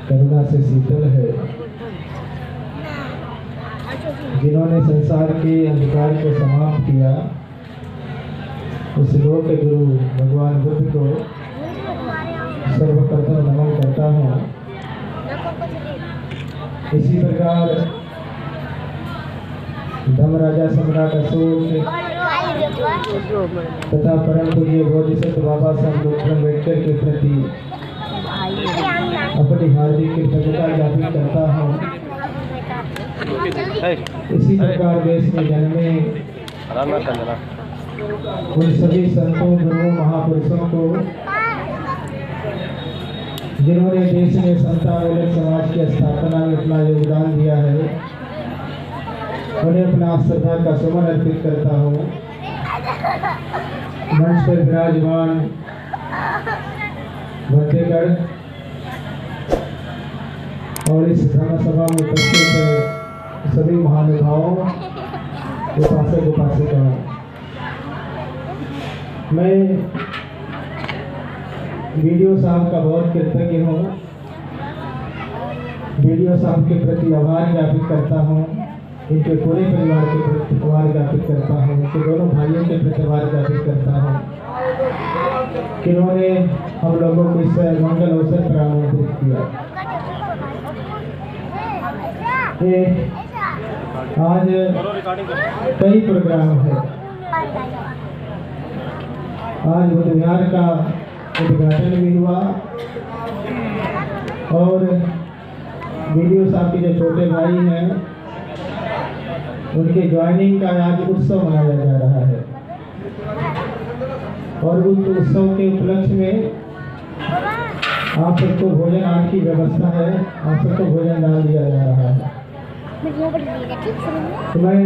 करुणा से शीतल है, जिन्होंने संसार के अंधकार को समाप्त किया, उस लोक के गुरु भगवान बुद्ध को सर्वप्रथम नमन करता हूँ। इसी प्रकार धर्मराजा सम्राट अशोक तथा परम पूज्य बोधिसत्व बाबा साहब डॉक्टर अम्बेडकर के प्रति अपनी हार्दिक कृतज्ञता ज्ञापित करता हूँ। इसी प्रकार देश में जन्मे उन सभी संतों गुरुओं महापुरुषों को जिन्होंने देश में संतावलक समाज की स्थापना में अपना योगदान दिया है, उन्हें अपना श्रद्धा का सुमन अर्पित करता हूँ। मंच पर विराजमान भट्टेगढ़ और इस धर्म सभा में उपस्थित सभी महानुभावों, उपासक उपासिकाओं, मैं वीडियो साहब का बहुत कृतज्ञ हूँ। वीडियो साहब के प्रति आभार ज्ञापित करता हूँ, इनके पूरे परिवार के प्रति आभार ज्ञापित करता हूँ, इनके दोनों भाइयों के प्रति आभार ज्ञापित करता हूँ, जिन्होंने हम लोगों को इस मंगल अवसर पर आमंत्रित किया। आज कई प्रोग्राम है। आज बुद्ध विहार का उद्घाटन भी हुआ और वीडियो साहब के जो छोटे भाई हैं उनके ज्वाइनिंग का आज उत्सव मनाया जा रहा है और उस उत्सव के उपलक्ष्य में आप सबको भोजन आदि की व्यवस्था है, आप सबको भोजन डाल दिया जा रहा है। तो मैं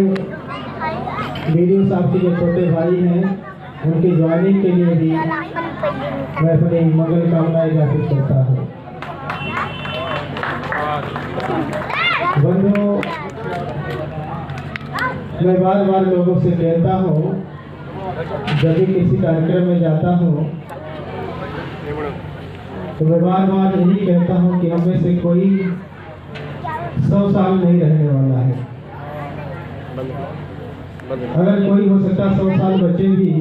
वीडियो साहब के जो छोटे भाई हैं उनके ज्वाइनिंग के लिए भी मैं अपनी मंगल कामनाएं ज्ञापित करता हूँ। बंधुओं, मैं बार बार लोगों से कहता हूँ, जब भी किसी कार्यक्रम में जाता हूँ तो मैं बार बार यही कहता हूँ कि हम में से कोई 100 साल नहीं रहने वाला है। अगर कोई हो सकता 100 साल बचे भी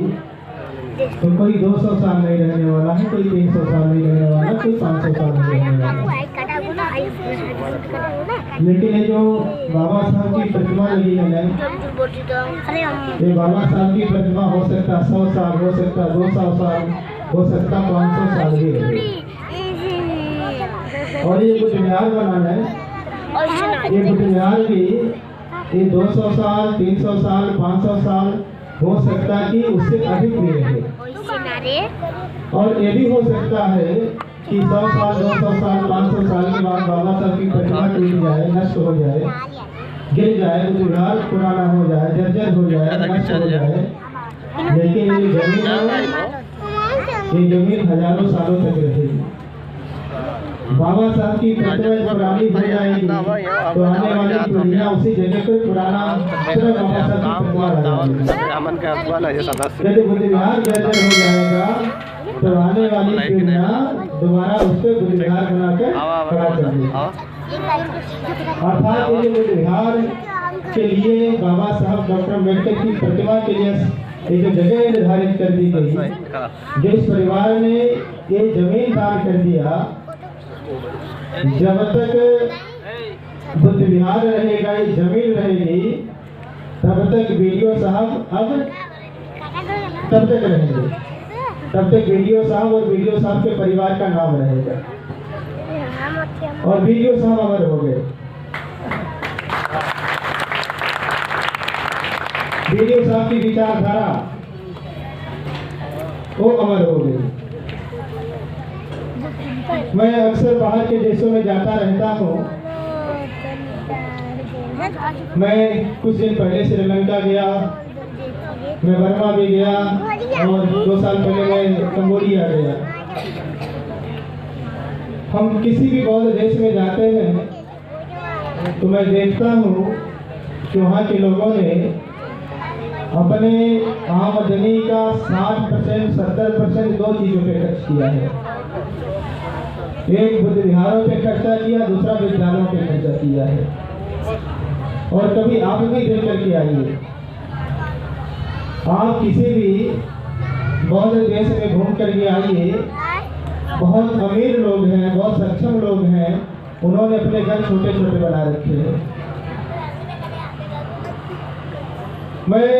तो कोई 200 साल नहीं रहने वाला है, कोई 300 साल नहीं रहने वाला, कोई 500 साल नहीं रहने वाला। लेकिन ये जो बाबा साहब की प्रतिमा लगी है ना, ये बाबा साहब की प्रतिमा हो सकता 100 साल, हो सकता 200 साल, हो सकता 500 साल भी रहे। और ये बुद्ध विहार बनाना है, ये बुद्ध विहार भी ये 200 साल, 300 साल, 500 साल हो सकता है कि उससे अधिक भी रहे। और ये भी हो सकता है कि 100 साल, 200 साल, 500 साल के बाद बाबा साहब की प्रतिमा टूट जाए, नष्ट हो जाए, गिर जाए, विहार पुराना हो जाए, जर्जर हो जाए, नष्ट हो जाए। लेकिन ये जमीन हजारों सालों तक रहेगी। बाबा साहब की प्रतिमा पुरानी हो जाएगी तो आने वाली पीढ़ियां उसी जगह पर पुराना बाबा साहब की प्रतिमा लगाएंगी। यदि बुद्ध विहार जर्जर हो जाएगा तो आने वाली पीढ़ियां दोबारा उस पर बुद्ध विहार बनाकर खड़ा कर देंगी। अर्थात ये बुद्ध विहार के लिए बाबा साहब डॉक्टर अम्बेडकर की प्रतिमा के लिए ये जो जगह निर्धारित कर दी गई, जिस परिवार ने ये जमीन दान कर दिया, जब तक बुद्ध विहार रहेगा, ये जमीन रहेगी, तब तक वीडियो साहब तब तक रहेंगे, तब तक वीडियो साहब और वीडियो साहब के परिवार का नाम रहेगा और वीडियो साहब अमर हो गए। वीडियो साहब की विचारधारा वो अमर हो गई। मैं अक्सर बाहर के देशों में जाता रहता हूँ। मैं कुछ दिन पहले श्रीलंका गया, मैं बर्मा भी गया और 2 साल पहले मैं कंबोडिया गया। हम किसी भी बौद्ध देश में जाते हैं तो मैं देखता हूँ कि वहाँ के लोगों ने अपने आमदनी का 60%, 70% 2 चीज़ों पे खर्च किया है। एक बुद्ध विहारों पे खर्चा किया, दूसरा विद्यालयों पे खर्चा किया है। और कभी आप भी देख करके आइए, आप किसी भी बौद्ध देश में घूम करके आइए, बहुत अमीर लोग हैं, बहुत सक्षम लोग हैं, उन्होंने अपने घर छोटे छोटे बना रखे हैं। मैं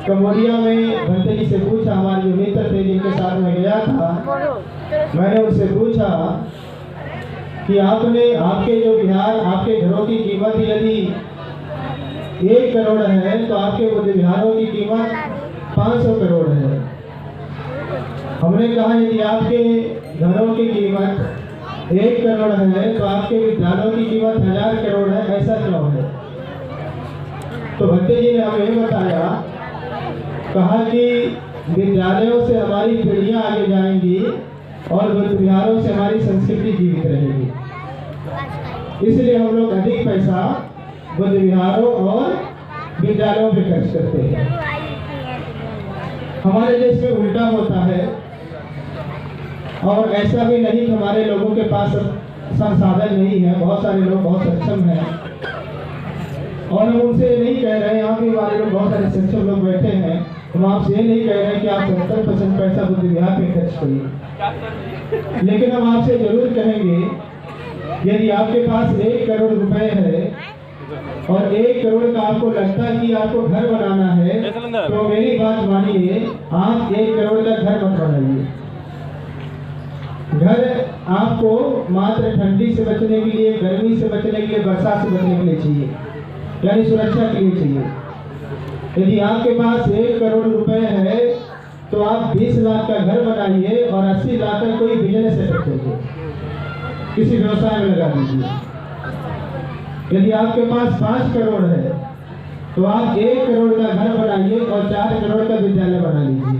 कम्बोडिया में भंते जी से पूछा, हमारे जो मित्र थे जिनके साथ में गया था, मैंने उनसे पूछा कि आपके जो विहार, आपके घरों की कीमत यदि 1 करोड़ है तो आपके बुद्ध विहारों की कीमत 500 करोड़ है। हमने कहा यदि आपके घरों की कीमत 1 करोड़ है तो आपके विद्यालयों की कीमत 1000 करोड़ है, ऐसा क्यों है? तो भट्टे जी ने हमें बताया, कहा कि विद्यालयों से हमारी पीढ़ियां आगे जाएंगी और बुद्ध विहारों से हमारी संस्कृति जीवित रहेगी, इसलिए हम लोग अधिक पैसा बुद्ध विहारों और विद्यालयों पे खर्च करते हैं। हमारे देश में उल्टा होता है, और ऐसा भी नहीं कि हमारे लोगों के पास संसाधन नहीं है, बहुत सारे लोग बहुत सक्षम हैं, और हम उनसे नहीं कह रहे हैं, यहाँ भी हमारे लोग बहुत सारे सक्षम लोग बैठे हैं, हम आपसे ये नहीं कह रहे हैं कि आप 70% पैसा बुद्ध विहार पे खर्च करिए, लेकिन हम आपसे जरूर कहेंगे यदि आपके पास 1 करोड़ रुपए है और 1 करोड़ का आपको लगता है कि आपको घर बनाना है, तो मेरी बात मानिए, आप 1 करोड़ का घर मत बनाइए। घर आपको मात्र ठंडी से बचने के लिए, गर्मी से बचने के लिए, बरसात से बचने के लिए चाहिए, यानी सुरक्षा के लिए चाहिए। यदि आपके पास 1 करोड़ रुपए है तो आप 20 लाख का घर बनाइए और 80 लाख का कोई बिजनेस सेटअप करिए, किसी व्यवसाय में लगा दीजिए। यदि आपके पास 5 करोड़ है तो आप 1 करोड़ का घर बनाइए और 4 करोड़ का विद्यालय बना लीजिए।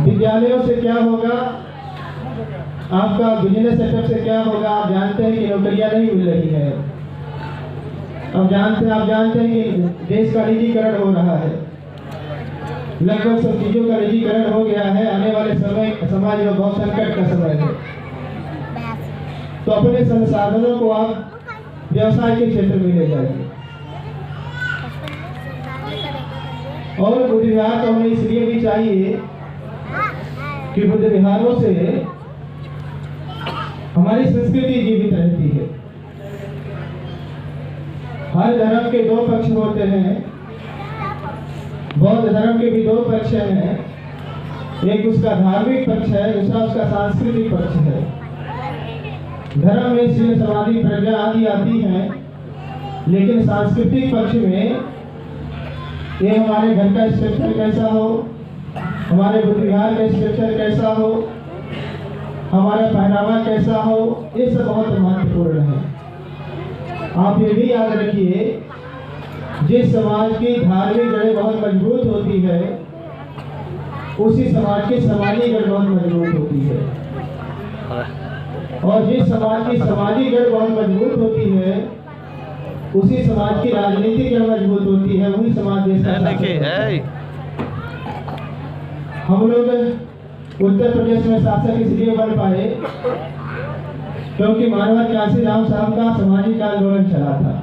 विद्यालयों से क्या होगा, आपका बिजनेस सेटअप से क्या होगा? आप जानते हैं कि नौकरियां नहीं मिल रही है, आप जानते हैं कि देश का निजीकरण हो रहा है, लगभग सब चीजों का निजीकरण हो गया है। आने वाले समय समाज में बहुत संकट का समय है, तो अपने संसाधनों को आप व्यवसाय के क्षेत्र में ले जाइए। और बुद्ध विहार तो हमें इसलिए भी चाहिए कि बुद्ध विहारों से हमारी संस्कृति जीवित रहती है। हर धर्म के 2 पक्ष होते हैं, बौद्ध धर्म के भी 2 पक्ष हैं, एक उसका धार्मिक पक्ष है, दूसरा उसका सांस्कृतिक पक्ष है। धर्म में शील समाधि प्रज्ञा आदि आती है, लेकिन सांस्कृतिक पक्ष में ये हमारे घर का स्ट्रक्चर कैसा हो, हमारे बुद्ध विहार का स्ट्रक्चर कैसा हो, हमारा पहनावा कैसा हो, ये सब बहुत महत्वपूर्ण है। आप ये भी याद रखिए, जिस समाज की धार्मिक जड़ें बहुत मजबूत होती है, उसी समाज की समाजी जड़ बहुत मजबूत होती है, और जिस समाज की समाजी जड़ बहुत मजबूत होती है, उसी समाज की राजनीतिक जड़ मजबूत होती है, वही समाज देश का शासक है। हम लोग उत्तर प्रदेश में शासक इसलिए बन पाए क्योंकि मानवर काशीराम साहब का सामाजिक आंदोलन चला था,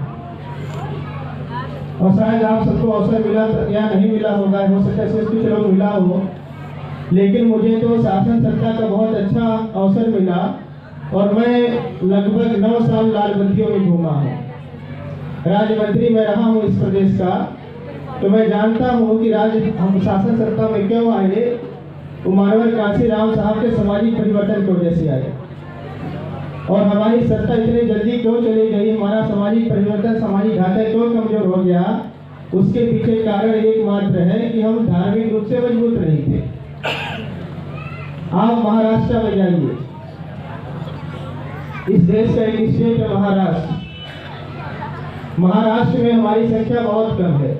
और शायद आप सबको अवसर मिला या नहीं मिला होगा, हो सकता है कुछ लोग मिला हो, लेकिन मुझे तो शासन सत्ता का बहुत अच्छा अवसर मिला, और मैं लगभग 9 साल लाल बत्तियों में घूमा हूँ, राज्य मंत्री मैं रहा हूँ इस प्रदेश का, तो मैं जानता हूँ कि हम शासन सत्ता में क्यों आए। वो मानवर काशीराम साहब के सामाजिक परिवर्तन की वजह से आए, और हमारी सत्ता इतनी जल्दी क्यों चली गई, हमारा सामाजिक परिवर्तन, सामाजिक ढांचा क्यों कमजोर हो गया, उसके पीछे कारण एकमात्र है कि हम धार्मिक रूप से मजबूत नहीं थे। आप महाराष्ट्र में जाइए, इस देश का एक स्टेट है महाराष्ट्र। महाराष्ट्र में हमारी संख्या बहुत कम है,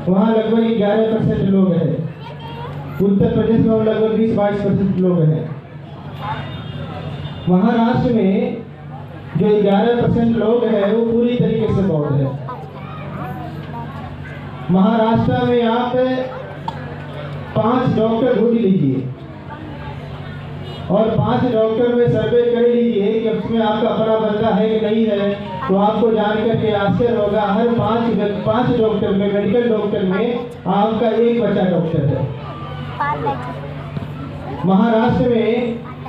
वहाँ लगभग 11% लोग हैं। उत्तर प्रदेश में लगभग 20-22% लोग हैं। महाराष्ट्र में जो 11% लोग हैं वो पूरी तरीके से बौद्ध है। महाराष्ट्र में आप 5 डॉक्टर ढूंढ लीजिए, और 5 डॉक्टर में सर्वे कर लीजिए कि उसमें आपका अपना बंदा है कि नहीं है, तो आपको जान करके आश्चर्य होगा, हर 5 डॉक्टर में, मेडिकल डॉक्टर में आपका एक बच्चा डॉक्टर है। महाराष्ट्र में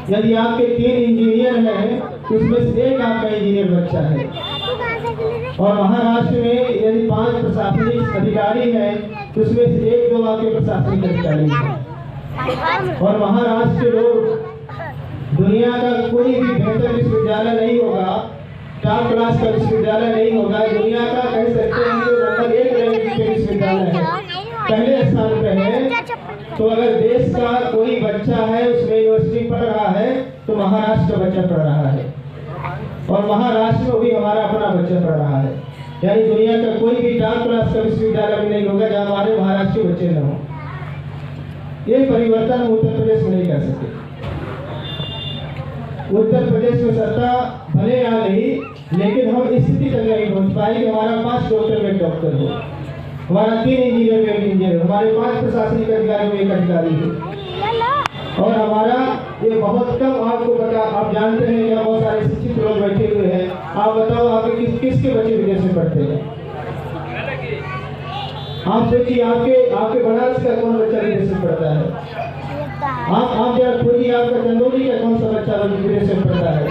यदि आपके 3 इंजीनियर हैं तो उसमें से एक आपका इंजीनियर बच्चा है। और महाराष्ट्र में यदि 5 प्रशासनिक अधिकारी हैं तो उसमें से 1-2 आपके प्रशासनिक अधिकारी हैं। और महाराष्ट्र के लोग, दुनिया का कोई भी बेहतर विश्वविद्यालय नहीं होगा, टॉप क्लास का विश्वविद्यालय नहीं होगा, दुनिया का कह सकते हैं जो नंबर 1 रैंक के विश्वविद्यालय है, पहले स्थान पे है। तो अगर देश का कोई बच्चा है उसमें यूनिवर्सिटी पढ़ रहा है तो महाराष्ट्र का बच्चा पढ़ रहा है, और महाराष्ट्र में भी हमारा अपना बच्चा पढ़ रहा है। यानी दुनिया का कोई भी टॉप क्लास का विश्वविद्यालय भी नहीं होगा जहाँ हमारे महाराष्ट्र के बच्चे न हो। ये परिवर्तन हम उत्तर प्रदेश में नहीं कर सकते। उत्तर प्रदेश में सत्ता भले आ गई, लेकिन हम इस स्थिति तक नहीं पहुंच पाए कि हमारा 5 डॉक्टर में एक डॉक्टर हो, हमारा 3 इंजीनियर में एक इंजीनियर, हमारे 5 प्रशासनिक अधिकारियों में एक अधिकारी हो। और हमारा ये बहुत कम, आपको पता, आप जानते हैं कि बहुत सारे शिक्षित लोग बैठे हुए हैं। आप बताओ आपके किसके बच्चे विदेश में पढ़ते हैं? आप सोचिए, आपके बनारस का कौन बच्चा विदेश में पढ़ता है? आप जरा खोजिए, आपका चंदौली का कौन सा बच्चा विदेश में पढ़ता है?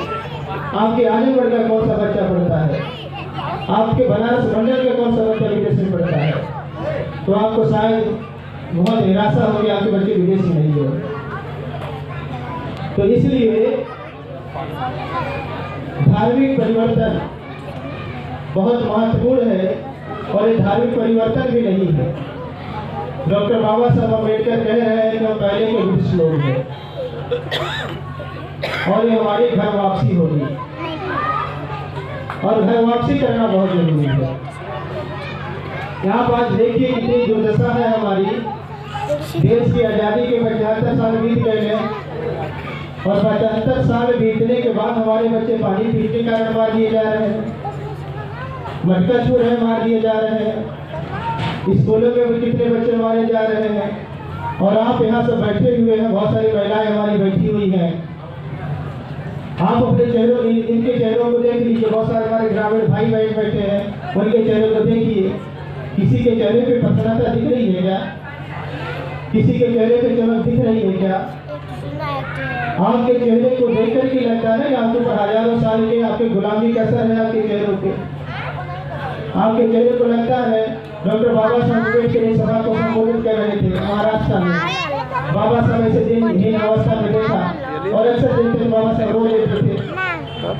आपके आजमगढ़ का कौन सा बच्चा पढ़ता है? आपके बनारस मंडल का कौन सा बच्चा विदेश में पढ़ता है? तो आपको शायद बहुत निराशा होगी, आपके बच्चे विदेश में नहीं हो। तो इसलिए धार्मिक परिवर्तन बहुत महत्वपूर्ण है, और ये धार्मिक परिवर्तन भी नहीं है। डॉक्टर बाबा साहब अम्बेडकर कह रहे हैं कि हम पहले के वृक्ष लोग हैं, और ये हमारी घर वापसी होगी, और घर वापसी करना बहुत जरूरी है। यहाँ पर आज देखिए कितनी दुर्दशा है हमारी। देश की आज़ादी के 75 साल बीत गए हैं, और 75 साल बीतने के बाद हमारे बच्चे पानी पीने के कारण मार दिए जा रहे हैं, मटका छू रहे मार दिए जा रहे हैं, स्कूलों में भी कितने बच्चे मारे जा रहे हैं। और आप यहाँ सब बैठे हुए हैं, बहुत सारी महिलाएं हमारी बैठी हुई हैं। आप अपने चेहरों, इनके चेहरों को देख लीजिए। बहुत सारे हमारे ग्रामीण भाई बहन बैठे हैं, उनके चेहरों को देखिए। किसी के चेहरे पे प्रसन्नता दिख रही है क्या? किसी के चेहरे पे चमक दिख रही है क्या? आपके चेहरे को देख कर के लगता है कि आपके ऊपर हजारों साल के आपके गुलामी का असर है आपके चेहरों पे। आपके चेहरे को लगता है डॉक्टर बाबा साहब अम्बेडकर इस सभा को संबोधित कर रहे थे महाराष्ट्र में। बाबा साहब ऐसे दिन अवस्था में देखा, और अक्सर देखते थे बाबा साहब रो लेते थे।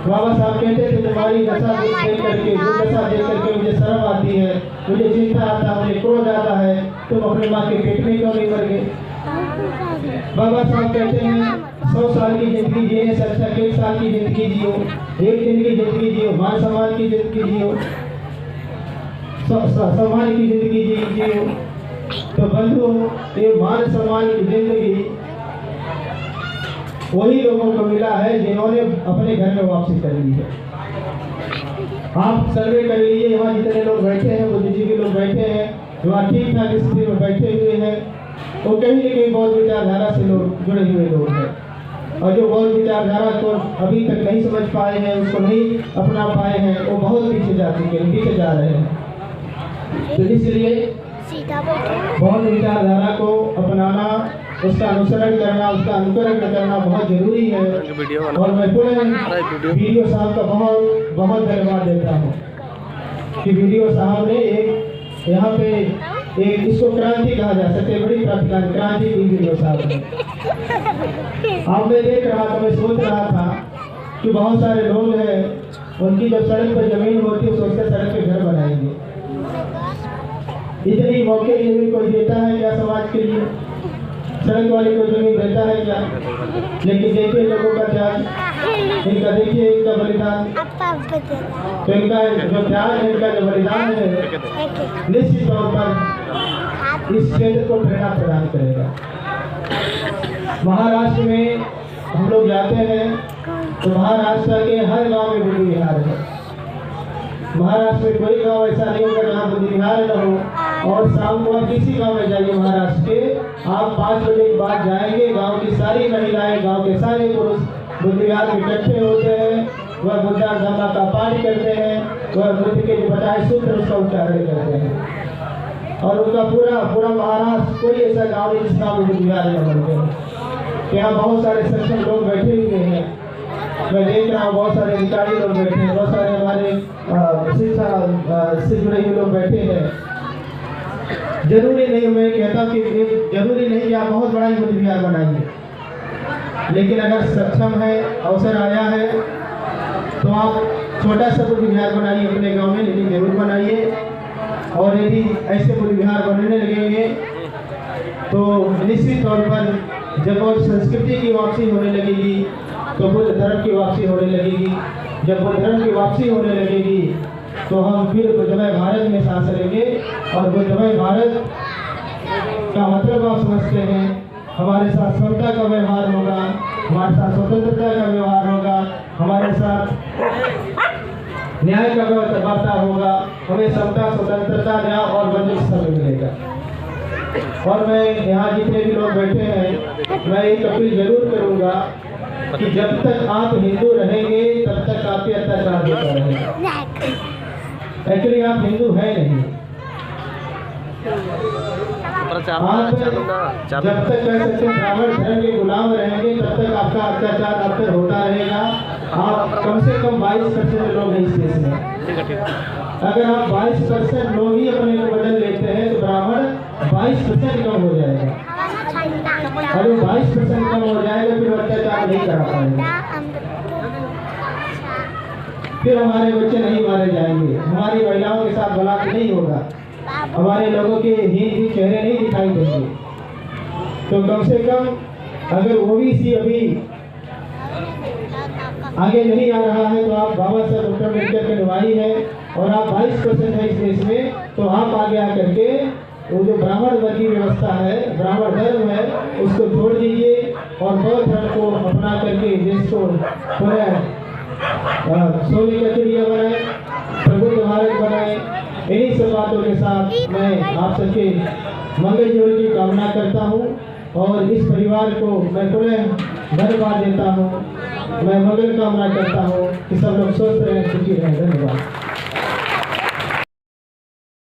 बाबा साहब कहते थे तुम्हारी दशा देख करके, दुर्दशा देख करके मुझे शर्म आती है, मुझे चिंता आता है, मुझे क्रोध आता है, तुम अपने माँ के पेट में क्यों नहीं मर गए? बाबा साहब कहते हैं 100 साल की जिंदगी जीने से अच्छा 1 साल की जिंदगी जियो, 1 दिन की जिंदगी जियो, मान सम्मान की जिंदगी जियो, सम्मान की जिंदगी जियो। तो बंधु, ये मान सम्मान की जिंदगी वही लोगों को मिला है जिन्होंने अपने घर में वापसी कर ली है। आप सर्वे कर लीजिए, यहाँ जितने लोग बैठे हैं, बुद्धिजीवी लोग बैठे हैं, वहाँ ठीक ठाक स्थिति में बैठे हुए हैं, वो कहीं न कहीं बौद्ध विचारधारा से लोग जुड़े हुए लोग हैं। और जो बौद्ध विचारधारा को अभी तक नहीं समझ पाए हैं, उसको नहीं अपना पाए हैं, वो बहुत पीछे जा चुके हैं, पीछे जा रहे हैं। तो इसलिए बौद्ध विचारधारा को अपनाना, उसका अनुसरण करना, उसका अनुकरण करना बहुत जरूरी है। और मैं पुनः वीडियो साहब का बहुत बहुत धन्यवाद देता हूँ कि वीडियो साहब ने एक यहाँ पे एक, इसको क्रांति कहा जा सकता है, बड़ी क्रांति की वीडियो साहब ने। अब मैं देख रहा था, मैं सोच रहा था कि बहुत सारे लोग हैं, उनकी जब सड़क पर जमीन होती है सोचते सड़क पे घर बनाएंगे। इतनी मौके के लिए कोई देता है क्या समाज के लिए? सड़क वाले को जमीन देता है क्या? लेकिन देखिए लोगों का त्याग, इनका देखिए, इनका बलिदान, तो इनका जो त्याग है, इनका जो बलिदान है, निश्चित तौर पर इस क्षेत्र को प्रेरणा प्रदान करेगा। महाराष्ट्र में हम लोग जाते हैं तो महाराष्ट्र के हर गांव में बुद्ध विहार है। महाराष्ट्र में कोई गांव ऐसा नहीं होगा जहाँ बुद्ध विहार न हो। और शाम को आप किसी गांव में जाइए महाराष्ट्र के, आप 5 बजे के बाद जाएंगे, गांव की सारी महिलाएं, गांव के सारे पुरुष बुद्ध विहार में इकट्ठे होते हैं, वह बुद्धा धम्मा का पाठ करते हैं, वह बुद्ध के जो बताए सूत्र उसका उच्चारण करते हैं। और उनका पूरा महाराष्ट्र कोई ऐसा गाँव नहीं जिस गाँव में बुद्ध विहार न बनते हैं। यहाँ बहुत सारे सक्षम लोग बैठे हुए हैं, मैं देख रहा हूँ बहुत सारे अधिकारी लोग बैठे हैं, बहुत सारे हमारे शिक्षा से जुड़े हुए लोग बैठे हैं। जरूरी नहीं, मैं कहता कि जरूरी नहीं कि आप बहुत बड़ा ही बुद्ध विहार बनाइए, लेकिन अगर सक्षम है, अवसर आया है, तो आप छोटा सा बुद्ध विहार बनाइए अपने गांव में, लेकिन जरूर बनाइए। और यदि ऐसे बुद्ध विहार बनने लगेंगे तो निश्चित तौर पर जब और संस्कृति की वापसी होने लगेगी तो बुद्ध धर्म की वापसी होने लगेगी। जब बुद्ध धर्म की वापसी होने लगेगी तो हम फिर बुद्धमय भारत में सांस लेंगे। और बुद्धमय भारत का मतलब आप समझते हैं, हमारे साथ समता का व्यवहार होगा, हमारे साथ स्वतंत्रता का व्यवहार होगा, हमारे साथ न्याय का बर्ताव होगा, हमें समता, स्वतंत्रता, न्याय और बंधुत्व सब मिलेगा। और मैं यहाँ जितने भी लोग बैठे हैं, मैं एक अपील जरूर करूँगा कि जब तक आप हिंदू रहेंगे तब तक आपके अत्याचार होता रहेगा। एक्चुअली आप हिंदू हैं नहीं, आप जब तक कह सकते हैं ब्राह्मण धर्म के गुलाम रहेंगे तब तक आपका अत्याचार आप पर होता रहेगा। आप कम से कम 22% लोग हैं इस देश में। अगर आप 22% लोग ही अपने को बदल लेते हैं तो ब्राह्मण 22% कम हो जाएगा। और 22% कम हो जाएगा फिर अत्याचार नहीं करा पाएंगे, फिर हमारे बच्चे नहीं मारे जाएंगे, हमारी महिलाओं के साथ बलात्कार नहीं होगा, हमारे लोगों के हीन चेहरे नहीं दिखाई देंगे। तो कम से कम अगर ओबीसी अभी आगे नहीं आ रहा है तो आप बाबा साहब डॉक्टर अम्बेडकर के अनुयायी है और आप 22% है इस देश में, तो आप आगे आकर के वो जो ब्राह्मण वर्गीय व्यवस्था है, ब्राह्मण धर्म है, उसको छोड़ दीजिए और बौद्ध धर्म को अपना करके देश को पूरा सोने का चिड़िया बनाए, प्रबुद्ध भारत बनाए। इन्हीं सब बातों के साथ मैं आप सबके मंगल जीवन की कामना करता हूँ और इस परिवार को मैं पुनः धन्यवाद देता हूँ। मैं मंगल कामना करता हूँ कि सब लोग स्वस्थ रहें, सुखी रहें। धन्यवाद।